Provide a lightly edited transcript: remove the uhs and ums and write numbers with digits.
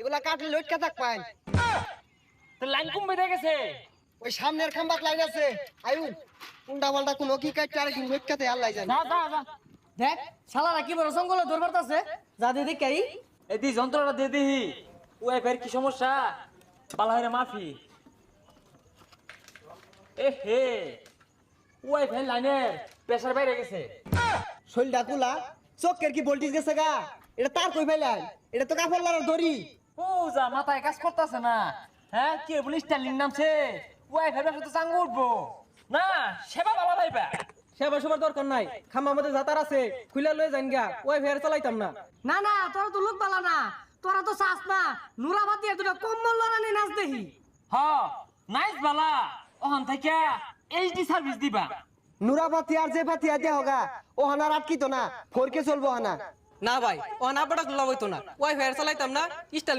OLA কাটলে লটকা থাক পাই তো লাইন কম বেড়ে গেছে ওই সামনের খাম্বাত লাইন আছে আয়ুন উন্ডা মালটা কোনো কি কাটতে আর কি লটকাতে আল্লাহ জানে যা যা যা দেখ শালারা কি বড় জঙ্গলে দরবার আছে যা দিদি কাই এই দি যন্ত্রটা দিয়ে দিহি ওয়াইফাই কি সমস্যা বালা হইরে মাফি এ হে ওয়াইফাই লাইনের প্রেসার বাইরে গেছে শৈল ডাকুলা চোখের কি ভোল্টেজ গেছে গা এটা তার কই ফেলাই এটা তো কাপড় লাগার দড়ি ও যা মাথায় কাজ করতেছে না হ্যাঁ কি বলি স্টাইলিং নামছে ওয়াইফাই ব্যবসা তো চাঙ্গু উঠবো না সেবা বালা পাইবা সেবা সবার দরকার নাই খাম্বা মধ্যে যাতার আছে খুলে লয়ে যাইন গা ওই ফের চালাইতাম না না না তোরা তো লোক বালা না তোরা তো চাস না নুরাবাদ দিয়ে দুটো কম্বল লড়ানি নাচ দেখি হ নাইস বালা ওখান থেকে এইচডি সার্ভিস দিবা নুরাপাতি আর যে পাতি আদে হোগা ও হানার আটকিতো না ফোরকে চলবো হানা না ভাই ও না বড় গুলা হইতো না ওই ফের চালাইতাম না